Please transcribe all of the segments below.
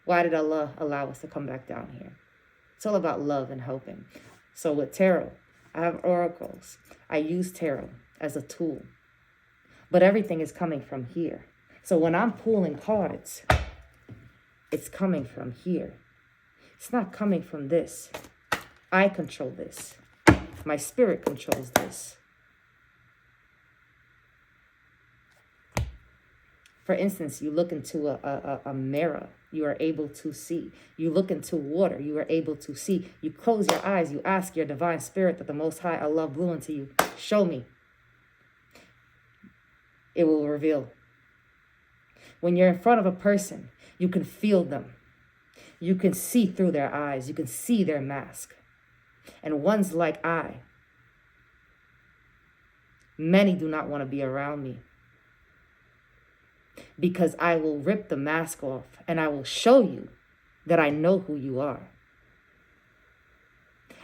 Why did Allah allow us to come back down here? It's all about love and helping. So with tarot, I have oracles. I use tarot as a tool. But everything is coming from here. So when I'm pulling cards, it's coming from here. It's not coming from this. I control this. My spirit controls this. For instance, you look into a mirror, you are able to see. You look into water, you are able to see. You close your eyes, you ask your divine spirit that the Most High Allah blew into you, show me. It will reveal. When you're in front of a person, you can feel them. You can see through their eyes. You can see their mask. And one's like I. Many do not want to be around me, because I will rip the mask off and I will show you that I know who you are.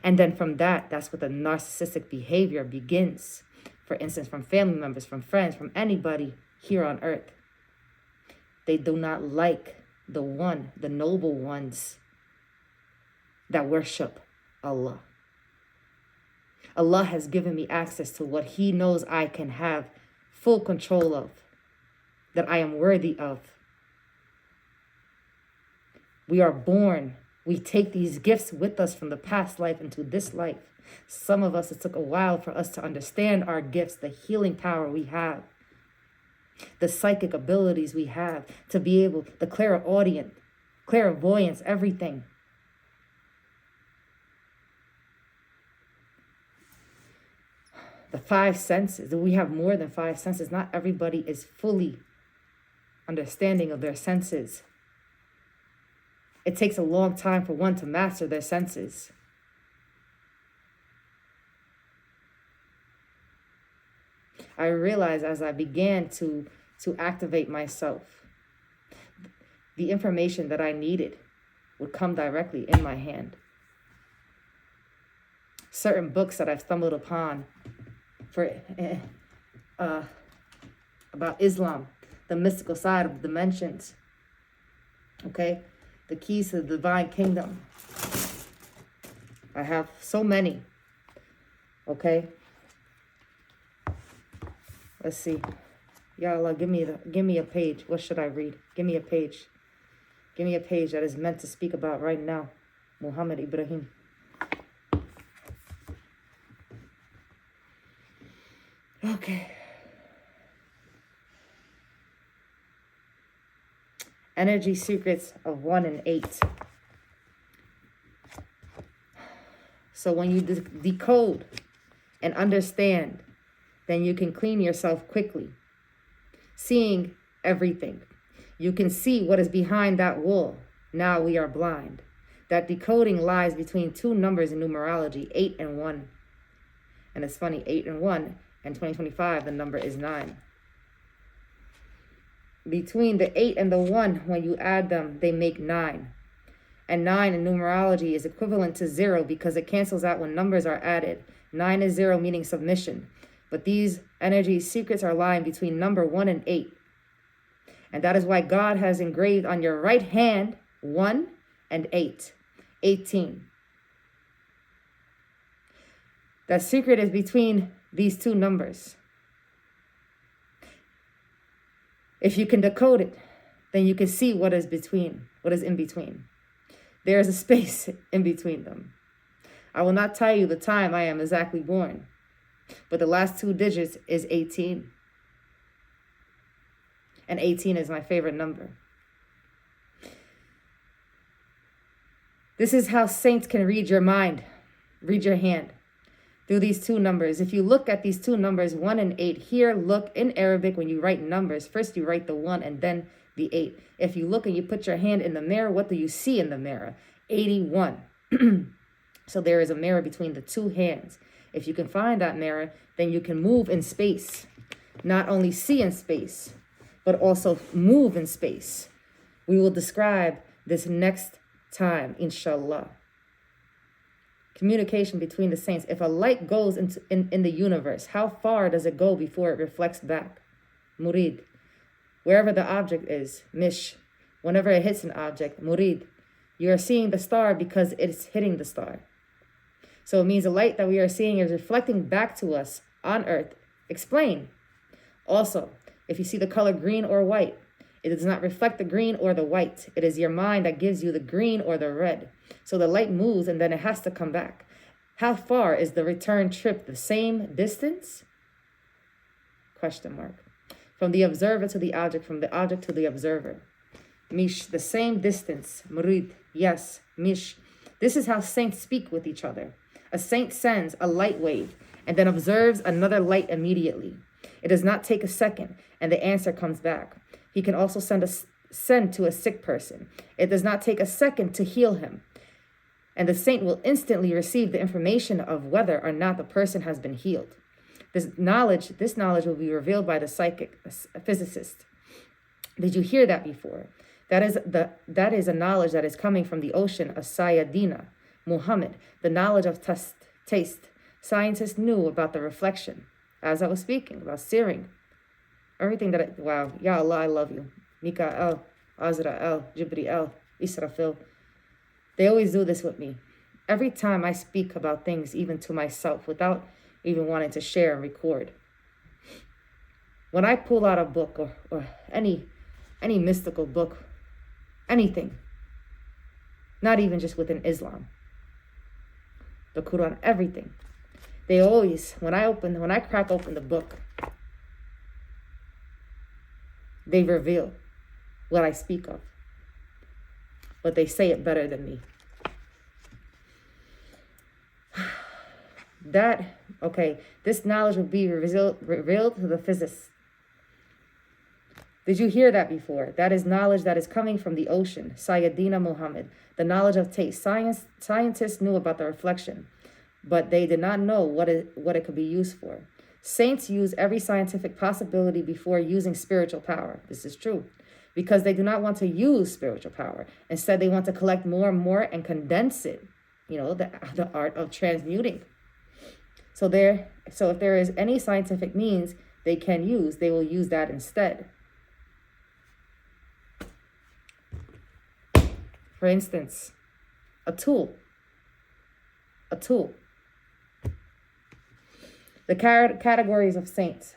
And then from that's what the narcissistic behavior begins. For instance, from family members, from friends, from anybody here on earth. They do not like the noble ones that worship Allah. Allah has given me access to what He knows I can have full control of, that I am worthy of. We are born. We take these gifts with us from the past life into this life. Some of us, it took a while for us to understand our gifts, the healing power we have, the psychic abilities we have, to be able, the clairvoyance, everything. The five senses, we have more than five senses. Not everybody is fully understanding of their senses. It takes a long time for one to master their senses. I realized as I began to activate myself, the information that I needed would come directly in my hand. Certain books that I've stumbled upon about Islam, the mystical side of the dimensions, okay? The keys to the divine kingdom. I have so many, okay? Let's see. Ya Allah, give me a page. What should I read? Give me a page. Give me a page that is meant to speak about right now. Muhammad Ibrahim. Okay. Energy secrets of 1 and 8. So when you decode and understand, then you can clean yourself quickly. Seeing everything. You can see what is behind that wall. Now we are blind. That decoding lies between two numbers in numerology, 8 and 1. And it's funny, 8 and 1, and 2025, the number is 9. Between the 8 and the 1, when you add them, they make 9. And 9 in numerology is equivalent to 0 because it cancels out when numbers are added. 9 is 0, meaning submission. But these energy secrets are lying between number 1 and 8. And that is why God has engraved on your right hand 1 and 8. 18. That secret is between these two numbers. If you can decode it, then you can see what is in between. There is a space in between them. I will not tell you the time I am exactly born, but the last 2 digits is 18. And 18 is my favorite number. This is how saints can read your mind, read your hand, through these two numbers. If you look at these two numbers, 1 and 8, here, look, in Arabic, when you write numbers, first you write the 1 and then the 8. If you look and you put your hand in the mirror, what do you see in the mirror? 81. So there is a mirror between the two hands. If you can find that mirror, then you can move in space. Not only see in space, but also move in space. We will describe this next time, inshallah. Communication between the saints. If a light goes in the universe, how far does it go before it reflects back? Murid. Wherever the object is, Mish. Whenever it hits an object, murid, you are seeing the star because it's hitting the star. So it means the light that we are seeing is reflecting back to us on earth. Explain. Also, if you see the color green or white, it does not reflect the green or the white. It is your mind that gives you the green or the red. So the light moves and then it has to come back. How far is the return trip? The same distance? Question mark. From the observer to the object, from the object to the observer. Mish, the same distance. Murid, yes. Mish. This is how saints speak with each other. A saint sends a light wave and then observes another light immediately. It does not take a second, and the answer comes back. He can also send to a sick person. It does not take a second to heal him. And the saint will instantly receive the information of whether or not the person has been healed. This knowledge will be revealed by the psychic, a physicist. Did you hear that before? That is a knowledge that is coming from the ocean of Sayyidina Muhammad, the knowledge of taste. Scientists knew about the reflection. As I was speaking about searing, everything wow, Ya Allah, I love you. Mikael, Azrael, Jibriel, Israfil. They always do this with me. Every time I speak about things, even to myself, without even wanting to share and record. When I pull out a book or any mystical book, anything, not even just within Islam, the Quran, everything, they always, when I crack open the book, they reveal what I speak of. But they say it better than me. This knowledge will be revealed to the physicists. Did you hear that before? That is knowledge that is coming from the ocean. Sayyidina Muhammad, the knowledge of taste. Scientists knew about the reflection, but they did not know what it could be used for. Saints use every scientific possibility before using spiritual power. This is true. Because they do not want to use spiritual power. Instead, they want to collect more and more and condense it. The art of transmuting. So if there is any scientific means they can use, they will use that instead. For instance, a tool. The categories of saints.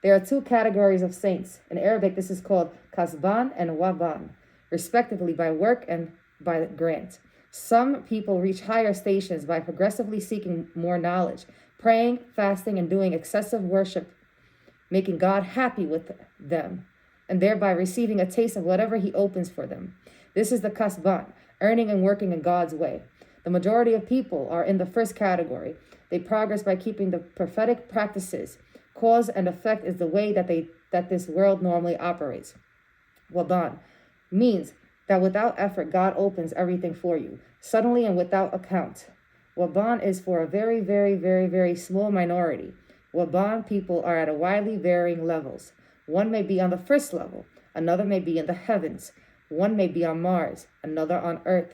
There are two categories of saints. In Arabic, this is called kasban and waban, respectively by work and by grant. Some people reach higher stations by progressively seeking more knowledge, praying, fasting, and doing excessive worship, making God happy with them, and thereby receiving a taste of whatever he opens for them. This is the kasban, earning and working in God's way. The majority of people are in the first category. They progress by keeping the prophetic practices. Cause and effect is the way that this world normally operates. Waban means that without effort, God opens everything for you, suddenly and without account. Waban is for a very, very, very, very small minority. Waban people are at a widely varying levels. One may be on the first level, another may be in the heavens, one may be on Mars, another on Earth.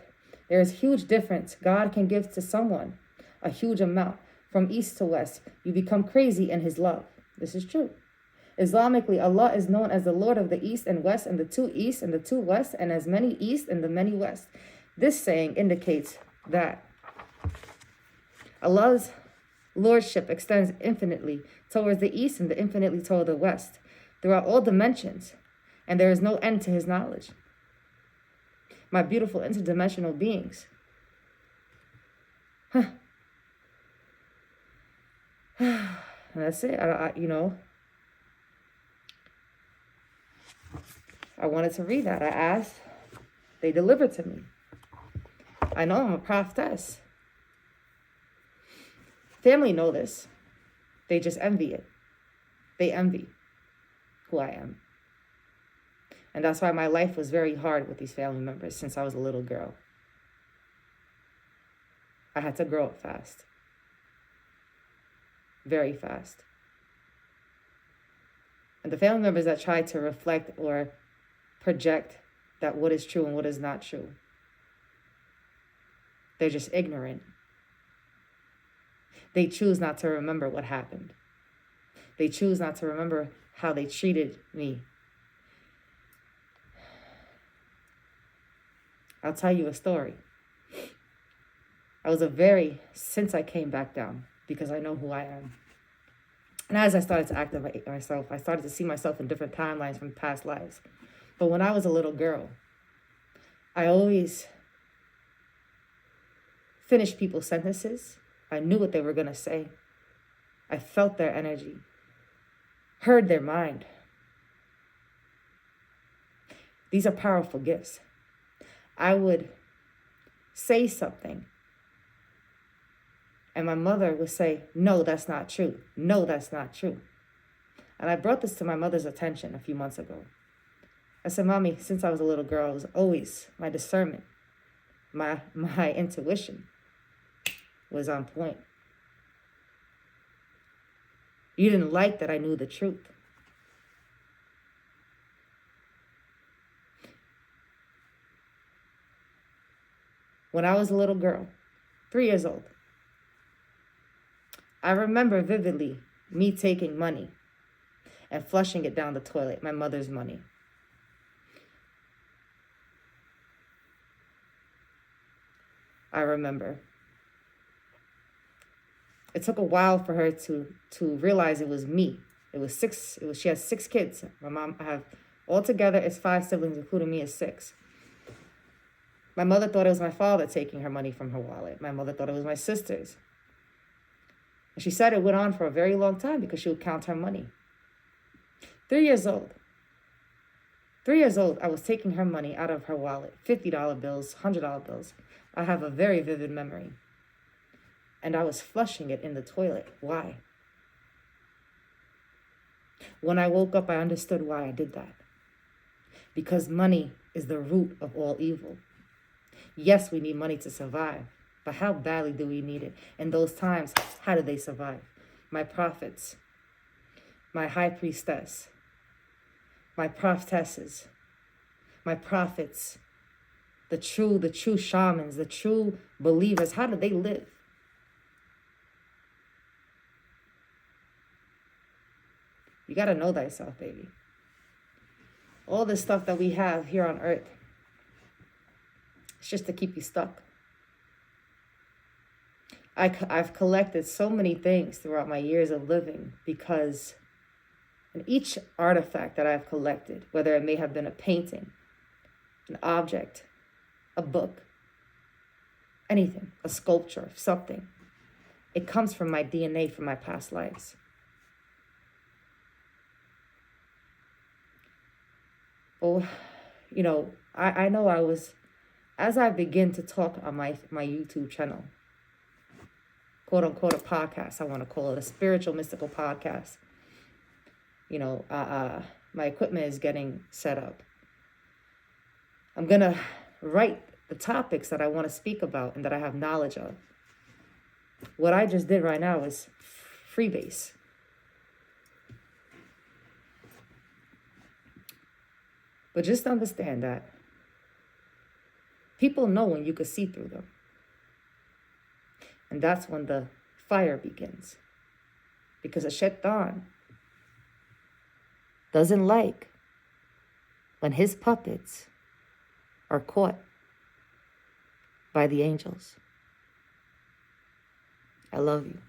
There is huge difference. God can give to someone a huge amount. From east to west, you become crazy in his love. This is true. Islamically, Allah is known as the Lord of the East and West, and the two East and the two West, and as many East and the many West. This saying indicates that Allah's lordship extends infinitely towards the East and infinitely toward the West, throughout all dimensions, and there is no end to his knowledge. My beautiful interdimensional beings. And that's it. I wanted to read that. I asked. They delivered to me. I know I'm a prophetess. Family know this. They just envy it. They envy who I am. And that's why my life was very hard with these family members since I was a little girl. I had to grow up fast. Very fast. And the family members that try to reflect or project that what is true and what is not true, they're just ignorant. They choose not to remember what happened. They choose not to remember how they treated me. I'll tell you a story. Since I came back down, because I know who I am. And as I started to activate myself, I started to see myself in different timelines from past lives. But when I was a little girl, I always finished people's sentences. I knew what they were going to say. I felt their energy, heard their mind. These are powerful gifts. I would say something, and my mother would say, no, that's not true. No, that's not true. And I brought this to my mother's attention a few months ago. I said, Mommy, since I was a little girl, it was always my discernment, my intuition was on point. You didn't like that I knew the truth. When I was a little girl, 3 years old, I remember vividly me taking money and flushing it down the toilet, my mother's money. I remember. It took a while for her to realize it was me. She has 6 kids. My mom, altogether, it's 5 siblings, including me, is 6. My mother thought it was my father taking her money from her wallet. My mother thought it was my sisters. And she said it went on for a very long time because she would count her money. 3 years old. 3 years old, I was taking her money out of her wallet, $50 bills, $100 bills. I have a very vivid memory. And I was flushing it in the toilet. Why? When I woke up, I understood why I did that. Because money is the root of all evil. Yes, we need money to survive, but how badly do we need it? In those times, how did they survive? My prophets, my high priestess, my prophetesses, my prophets, the true shamans, the true believers, how did they live? You got to know thyself, baby. All this stuff that we have here on earth, it's just to keep you stuck. I've collected so many things throughout my years of living because in each artifact that I've collected, whether it may have been a painting, an object, a book, anything, a sculpture, something, it comes from my DNA, from my past lives. Oh, I know as I begin to talk on my YouTube channel, quote unquote a podcast, I want to call it a spiritual mystical podcast. My equipment is getting set up. I'm going to write the topics that I want to speak about and that I have knowledge of. What I just did right now is freebase. But just understand that people know when you can see through them. And that's when the fire begins. Because a shaitan doesn't like when his puppets are caught by the angels. I love you.